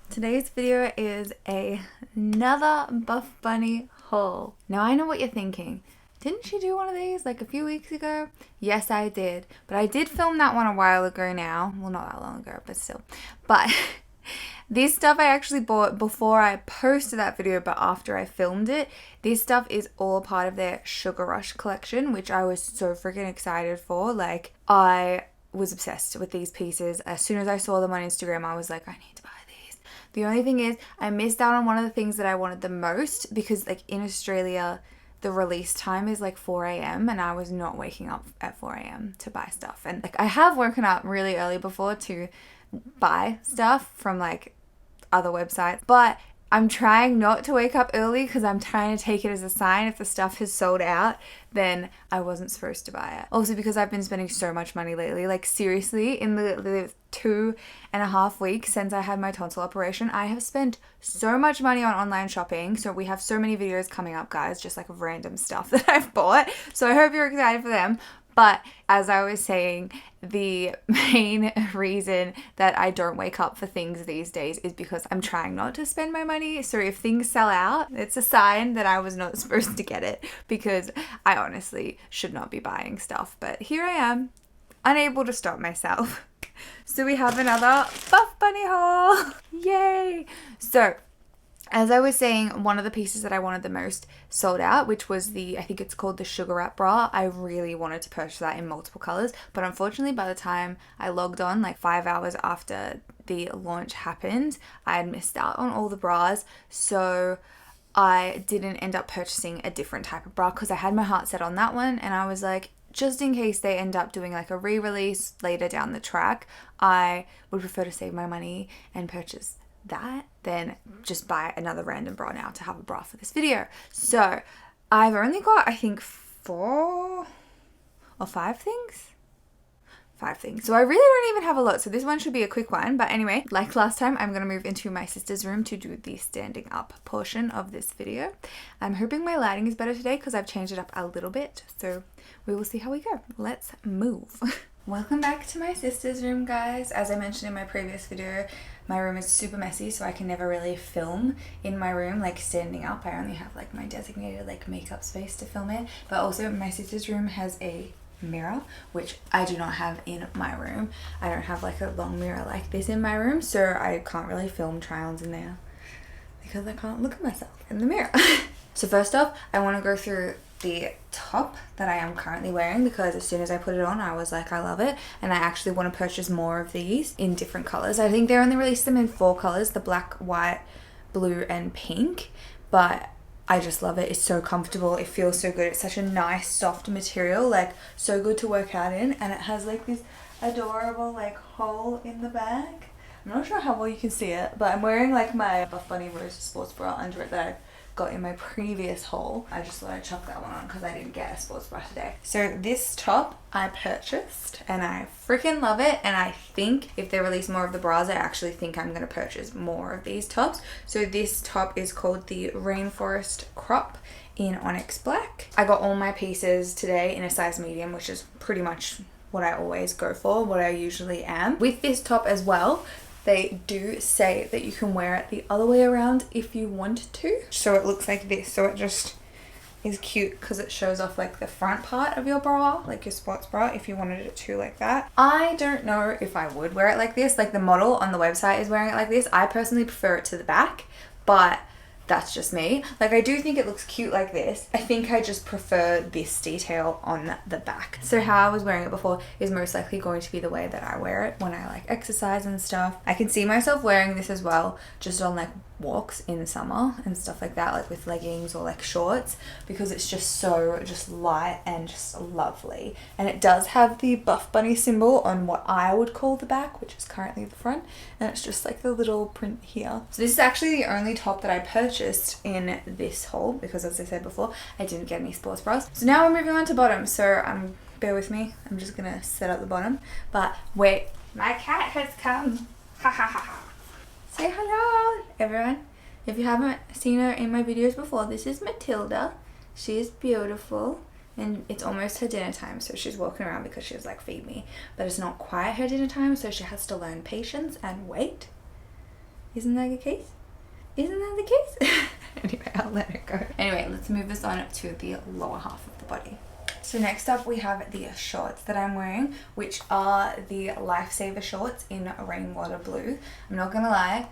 Today's video is another Buffbunny haul. Now I know what you're thinking. Didn't she do one of these like a few weeks ago? Yes, I did. But I did film that one a while ago now. Well, not that long ago, but still. But this stuff I actually bought before I posted that video, but after I filmed it. This stuff is all part of their Sugar Rush collection, which I was so freaking excited for. Like, I was obsessed with these pieces. As soon as I saw them on Instagram, I was like, I need to buy these. The only thing is, I missed out on one of the things that I wanted the most because, like, in Australia, the release time is like 4 a.m. and I was not waking up at 4 a.m. to buy stuff. And like I have woken up really early before to buy stuff from like other websites, but I'm trying not to wake up early because I'm trying to take it as a sign if the stuff has sold out, then I wasn't supposed to buy it. Also because I've been spending so much money lately. Like seriously, in the 2.5 weeks since I had my tonsil operation, I have spent so much money on online shopping. So we have so many videos coming up, guys, just like of random stuff that I've bought. So I hope you're excited for them. But as I was saying, the main reason that I don't wake up for things these days is because I'm trying not to spend my money. So if things sell out, it's a sign that I was not supposed to get it because I honestly should not be buying stuff. But here I am, unable to stop myself. So we have another Buffbunny haul. Yay! So as I was saying, one of the pieces that I wanted the most sold out, which was I think it's called the Sugar Wrap Bra. I really wanted to purchase that in multiple colors, but unfortunately by the time I logged on, like 5 hours after the launch happened, I had missed out on all the bras, so I didn't end up purchasing a different type of bra because I had my heart set on that one, and I was like, just in case they end up doing like a re-release later down the track, I would prefer to save my money and purchase that then just buy another random bra now to have a bra for this video. So I've only got, I think, 4 or 5 things. 5 things. So I really don't even have a lot. So this one should be a quick one. But anyway, like last time, I'm going to move into my sister's room to do the standing up portion of this video. I'm hoping my lighting is better today because I've changed it up a little bit. So we will see how we go. Let's move. Welcome back to my sister's room, guys. As I mentioned in my previous video, my room is super messy, so I can never really film in my room, like standing up. I only have like my designated like makeup space to film it. But also my sister's room has a mirror, which I do not have in my room. I don't have like a long mirror like this in my room, so I can't really film try-ons in there because I can't look at myself in the mirror. So first off, I want to go through the top that I am currently wearing because as soon as I put it on, I was like, I love it, and I actually want to purchase more of these in different colors. I think they only released them in 4 colors, the black, white, blue, and pink, but I just love it. It's so comfortable. It feels so good. It's such a nice, soft material, like so good to work out in, and it has like this adorable like hole in the back. I'm not sure how well you can see it, but I'm wearing like my Buffbunny Rosa sports bra under it that I got in my previous haul. I just thought I'd chuck that one on because I didn't get a sports bra today. So this top I purchased and I freaking love it, and I think if they release more of the bras, I actually think I'm going to purchase more of these tops. So this top is called the Rainforest Crop in Onyx Black. I got all my pieces today in a size medium, which is pretty much what I always go for, what I usually am. With this top as well, they do say that you can wear it the other way around if you want to. So it looks like this. So it just is cute because it shows off like the front part of your bra, like your sports bra, if you wanted it to like that. I don't know if I would wear it like this. Like the model on the website is wearing it like this. I personally prefer it to the back, but that's just me. Like I do think it looks cute like this. I think I just prefer this detail on the back. So how I was wearing it before is most likely going to be the way that I wear it when I like exercise and stuff. I can see myself wearing this as well, just on like walks in summer and stuff like that, like with leggings or like shorts, because it's just so just light and just lovely. And it does have the Buffbunny symbol on what I would call the back, which is currently the front, and it's just like the little print here. So this is actually the only top that I purchased in this haul because, as I said before, I didn't get any sports bras. So now we're moving on to bottom. So bear with me, I'm just gonna set up the bottom. But wait, my cat has come. Ha ha ha ha. Say hello, everyone. If you haven't seen her in my videos before, this is Matilda. She is beautiful, and it's almost her dinner time, so she's walking around because she was like, feed me. But it's not quite her dinner time, so she has to learn patience and wait. Isn't that the case? Isn't that the case? Anyway, I'll let it go. Anyway, let's move this on to the lower half of the body. So next up we have the shorts that I'm wearing, which are the Lifesaver shorts in Rainwater blue. I'm not gonna lie,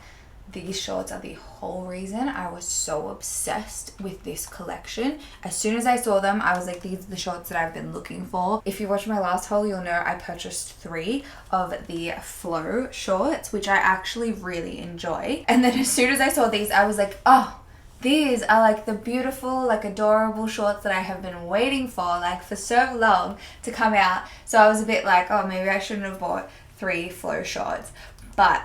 these shorts are the whole reason I was so obsessed with this collection. As soon as I saw them, I was like, these are the shorts that I've been looking for. If you watched my last haul, you'll know I purchased 3 of the flow shorts, which I actually really enjoy. And then as soon as I saw these, I was like, oh, these are like the beautiful, like adorable shorts that I have been waiting for, like for so long to come out. So I was a bit like, oh, maybe I shouldn't have bought 3 flow shorts. But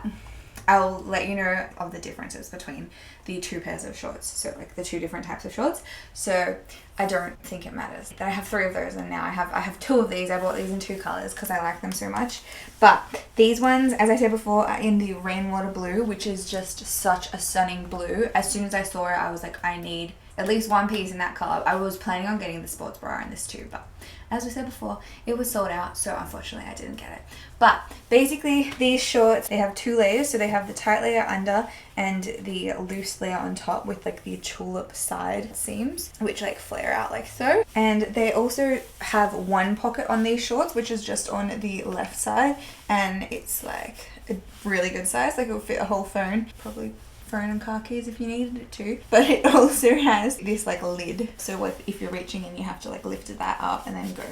I'll let you know of the differences between the 2 pairs of shorts. So like the 2 different types of shorts. So I don't think it matters that I have 3 of those, and now I have 2 of these. I bought these in 2 colors because I like them so much. But these ones, as I said before, are in the Rainwater blue, which is just such a stunning blue. As soon as I saw it, I was like, I need at least 1 piece in that color. I was planning on getting the sports bra in this too, but as we said before, it was sold out, so unfortunately I didn't get it. But basically these shorts, they have 2 layers. So they have the tight layer under and the loose layer on top with like the tulip side seams, which like flare out like so. And they also have 1 pocket on these shorts, which is just on the left side, and it's like a really good size. Like it will fit a whole phone, probably phone and car keys if you needed it to. But it also has this like lid, so if you're reaching in, you have to like lift that up and then go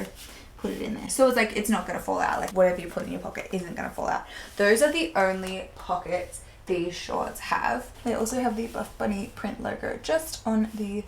put it in there. So it's like, it's not gonna fall out. Like whatever you put in your pocket isn't gonna fall out. Those are the only pockets these shorts have. They also have the Buffbunny print logo just on the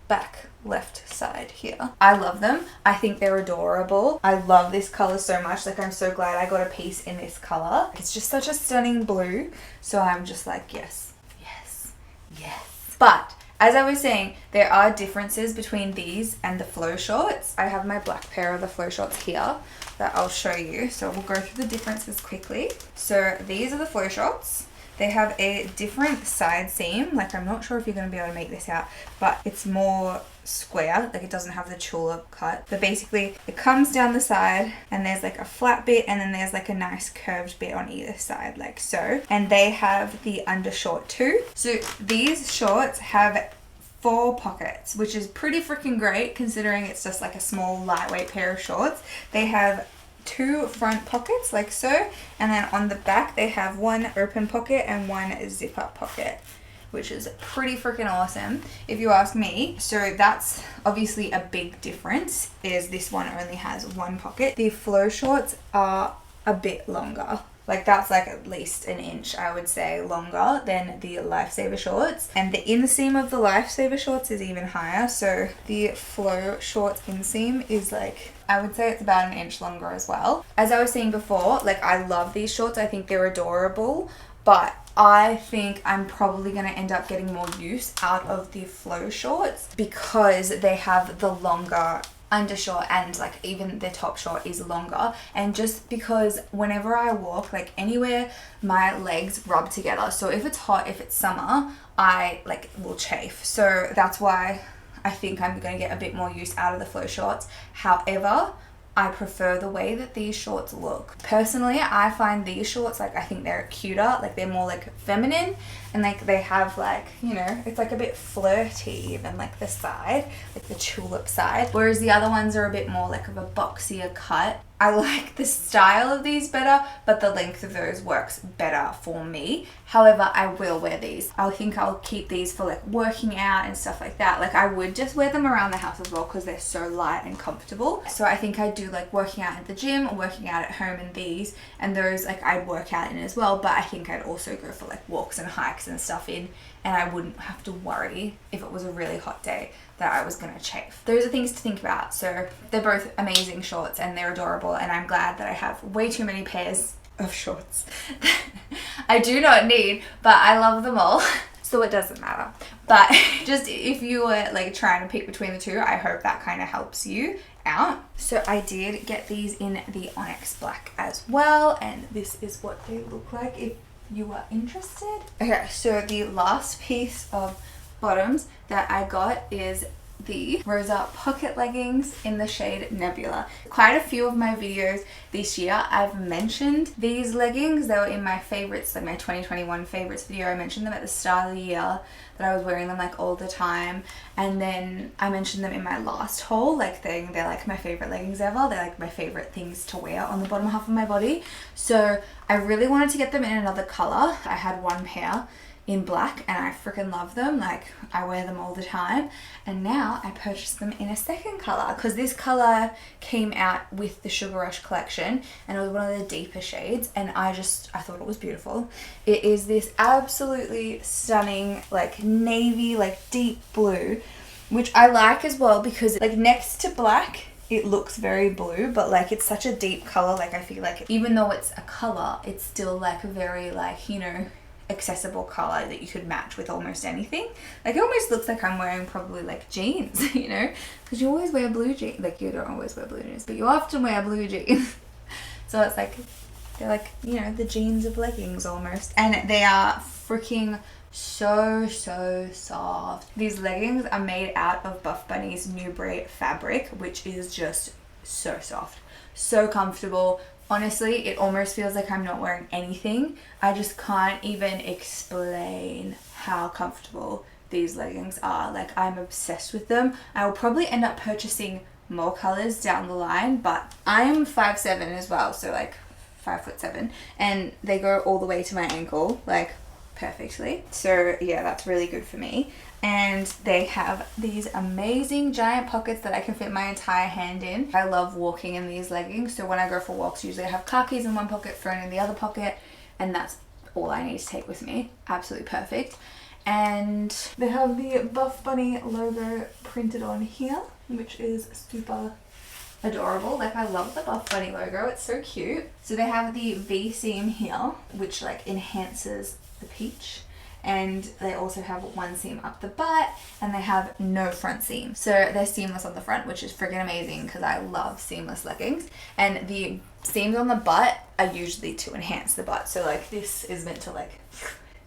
back left side here. I love them. I think they're adorable. I love this color so much. Like I'm so glad I got a piece in this color. It's just such a stunning blue. So I'm just like, yes, yes, yes. But as I was saying, there are differences between these and the flow shorts. I have my black pair of the flow shorts here that I'll show you. So we'll go through the differences quickly. So these are the flow shorts. They have a different side seam. Like I'm not sure if you're going to be able to make this out, but it's more square. Like it doesn't have the tulip cut. But basically it comes down the side and there's like a flat bit and then there's like a nice curved bit on either side like so. And they have the undershort too. So these shorts have 4 pockets, which is pretty freaking great considering it's just like a small lightweight pair of shorts. They have 2 front pockets like so, and then on the back they have 1 open pocket and 1 zip up pocket, which is pretty freaking awesome if you ask me. So that's obviously a big difference, is this one only has 1 pocket. The flow shorts are a bit longer. Like that's like at least an inch, I would say, longer than the Lifesaver shorts. And the inseam of the Lifesaver shorts is even higher. So the flow shorts inseam is like, I would say it's about an inch longer as well. As I was saying before, like I love these shorts. I think they're adorable, but I think I'm probably going to end up getting more use out of the flow shorts because they have the longer undershort, and like even the top short is longer. And just because whenever I walk, like anywhere my legs rub together, so if it's hot, if it's summer, I like will chafe. So that's why I think I'm going to get a bit more use out of the flow shorts. However, I prefer the way that these shorts look. Personally, I find these shorts, like I think they're cuter, like they're more like feminine, and like they have like, you know, it's like a bit flirty even, like the side, like the tulip side. Whereas the other ones are a bit more like of a boxier cut. I like the style of these better, but the length of those works better for me. However, I will wear these. I think I'll keep these for like working out and stuff like that. Like I would just wear them around the house as well because they're so light and comfortable. So I think I do like working out at the gym, working out at home in these, and those like I'd work out in as well. But I think I'd also go for like walks and hikes and stuff in, and I wouldn't have to worry if it was a really hot day that I was gonna chafe. Those are things to think about. So they're both amazing shorts and they're adorable, and I'm glad that I have way too many pairs of shorts I do not need, but I love them all. So it doesn't matter. But just if you were like trying to pick between the two, I hope that kind of helps you out. So I did get these in the Onyx black as well, and this is what they look like if you are interested. Okay, so the last piece of bottoms that I got is the Rosa pocket leggings in the shade Nebula. Quite a few of my videos this year I've mentioned these leggings. They were in my favorites, like my 2021 favorites video. I mentioned them at the start of the year that I was wearing them like all the time, and then I mentioned them in my last haul, like they're like my favorite leggings ever. They're like my favorite things to wear on the bottom half of my body. So I really wanted to get them in another color. I had one pair in black and I freaking love them. Like, I wear them all the time, and now I purchased them in a second color because this color came out with the Sugar Rush collection and it was one of the deeper shades, and I thought it was beautiful. It is this absolutely stunning like navy, like deep blue, which I like as well because like next to black it looks very blue, but like it's such a deep color. Like I feel like even though it's a color, it's still like a very like, you know, accessible color that you could match with almost anything. Like it almost looks like I'm wearing probably like jeans, you know, because you always wear blue jeans. Like you don't always wear blue jeans, but you often wear blue jeans. So it's like, they're like, you know, the jeans of leggings almost. And they are freaking so soft. These leggings are made out of Buffbunny's Newbury fabric, which is just so soft, so comfortable. Honestly, it almost feels like I'm not wearing anything. I just can't even explain how comfortable these leggings are. Like, I'm obsessed with them. I will probably end up purchasing more colors down the line, but I'm 5'7" as well, so like 5'7", and they go all the way to my ankle, like perfectly. So yeah, that's really good for me. And they have these amazing giant pockets that I can fit my entire hand in. I love walking in these leggings, so when I go for walks, usually I have car keys in one pocket, phone in the other pocket, and that's all I need to take with me. Absolutely perfect. And they have the Buffbunny logo printed on here, which is super adorable. Like, I love the Buffbunny logo, it's so cute. So they have the V seam here, which like enhances the peach, and they also have one seam up the butt, and they have no front seam, so they're seamless on the front, which is freaking amazing because I love seamless leggings. And the seams on the butt are usually to enhance the butt, so like this is meant to, like,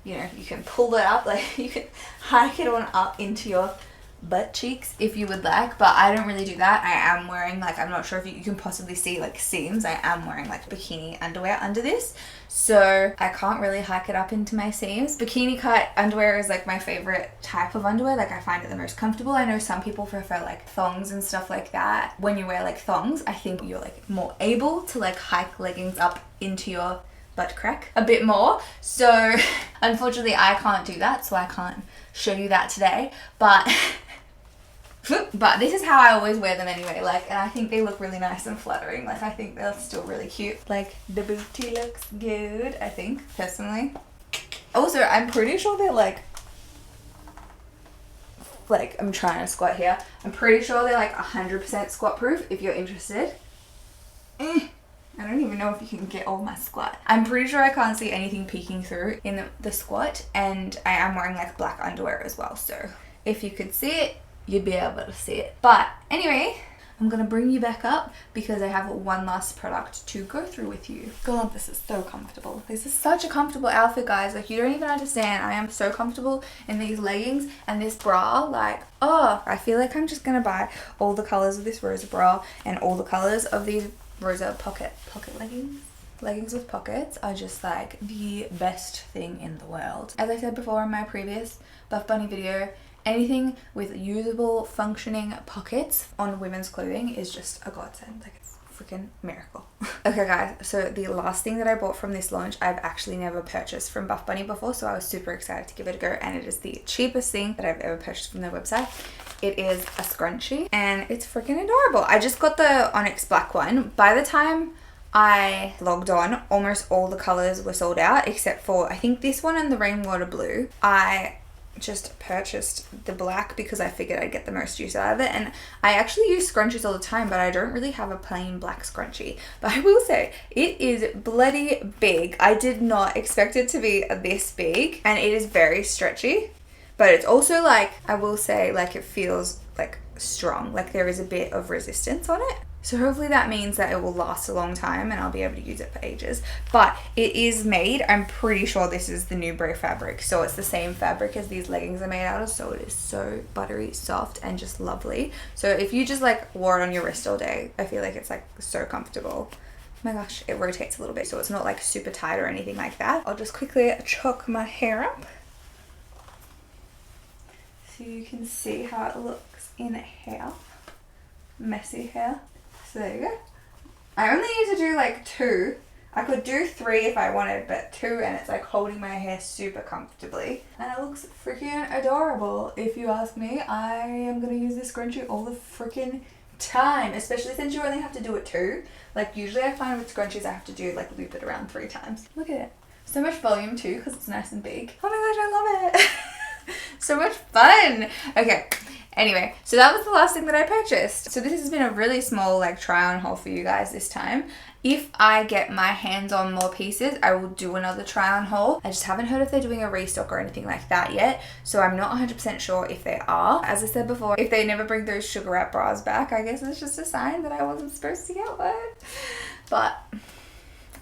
you know, you can pull it up, like you can hike it on up into your butt cheeks if you would like, but I don't really do that. I am wearing, like, I'm not sure if you can possibly see like seams, I am wearing like bikini underwear under this, so I can't really hike it up into my seams. Bikini cut underwear is like my favorite type of underwear. Like, I find it the most comfortable. I know some people prefer like thongs and stuff like that. When you wear like thongs, I think you're like more able to like hike leggings up into your butt crack a bit more. So unfortunately I can't do that, so I can't show you that today, but this is how I always wear them anyway. Like, and I think they look really nice and flattering. Like, I think they're still really cute. Like, the booty looks good, I think, personally. Also, I'm pretty sure they're like, I'm trying to squat here. I'm pretty sure they're like 100% squat proof if you're interested. I don't even know if you can get all my squat. I'm pretty sure I can't see anything peeking through in the squat, and I am wearing like black underwear as well, so if you could see it, you'd be able to see it. But anyway, I'm gonna bring you back up because I have one last product to go through with you. God, this is so comfortable. This is such a comfortable outfit, guys. Like, you don't even understand. I am so comfortable in these leggings and this bra. Like, oh, I feel like I'm just gonna buy all the colors of this Rosa bra and all the colors of these Rosa pocket leggings. Leggings with pockets are just like the best thing in the world. As I said before in my previous Buffbunny video, anything with usable, functioning pockets on women's clothing is just a godsend. Like, it's a freaking miracle. Okay guys, so the last thing that I bought from this launch, I've actually never purchased from Buffbunny before, so I was super excited to give it a go, and it is the cheapest thing that I've ever purchased from their website. It is a scrunchie, and it's freaking adorable. I just got the Onyx black one. By the time I logged on, almost all the colors were sold out except for, I think, this one and the Rainwater blue. I just purchased the black because I figured I'd get the most use out of it, and I actually use scrunchies all the time, but I don't really have a plain black scrunchie. But I will say, it is bloody big. I did not expect it to be this big, and it is very stretchy, but it's also, like, I will say, like, it feels like strong, like there is a bit of resistance on it. So hopefully that means that it will last a long time and I'll be able to use it for ages. But it is made, I'm pretty sure this is the Nebula fabric. So it's the same fabric as these leggings are made out of. So it is so buttery, soft, and just lovely. So if you just like wore it on your wrist all day, I feel like it's like so comfortable. Oh my gosh, it rotates a little bit. So it's not like super tight or anything like that. I'll just quickly chuck my hair up, so you can see how it looks in hair. Messy hair. So there you go. I only need to do like 2. I could do 3 if I wanted, but 2 and it's like holding my hair super comfortably. And it looks freaking adorable if you ask me. I am going to use this scrunchie all the freaking time, especially since you only have to do it 2. Like usually I find with scrunchies I have to do like loop it around 3 times. Look at it. So much volume too because it's nice and big. Oh my gosh, I love it. So much fun. Okay. Anyway, so that was the last thing that I purchased. So this has been a really small like try on haul for you guys this time. If I get my hands on more pieces, I will do another try on haul. I just haven't heard if they're doing a restock or anything like that yet. So I'm not 100% sure if they are. As I said before, if they never bring those sugar wrap bras back, I guess it's just a sign that I wasn't supposed to get one. But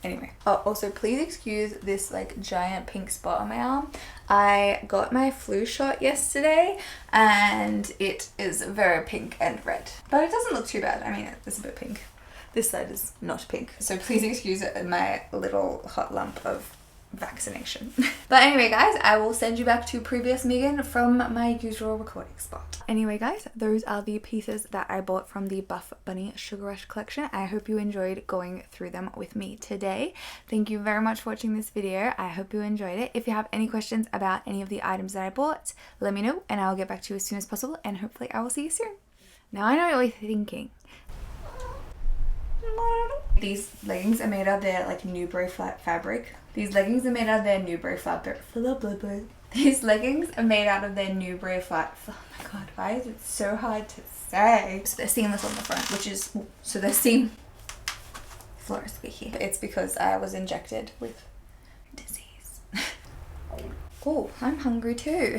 anyway, oh, also please excuse this like giant pink spot on my arm. I got my flu shot yesterday and it is very pink and red, but it doesn't look too bad. I mean, it's a bit pink. This side is not pink, so please excuse my little hot lump of vaccination. But anyway guys, I will send you back to previous Megan from my usual recording spot. Anyway guys, those are the pieces that I bought from the Buffbunny Sugar Rush collection. I hope you enjoyed going through them with me today. Thank you very much for watching this video. I hope you enjoyed it. If you have any questions about any of the items that I bought, let me know and I'll get back to you as soon as possible, and hopefully I will see you soon. Now I know what you're thinking. These leggings are made out of their like Nebula fabric. These leggings are made out of their Nebula fabric. These leggings are made out of their Nebula flat. Oh my god, why is it so hard to say? So they're seamless on the front, which is, so they're seam floor squeaky. It's because I was injected with disease. Oh, I'm hungry too.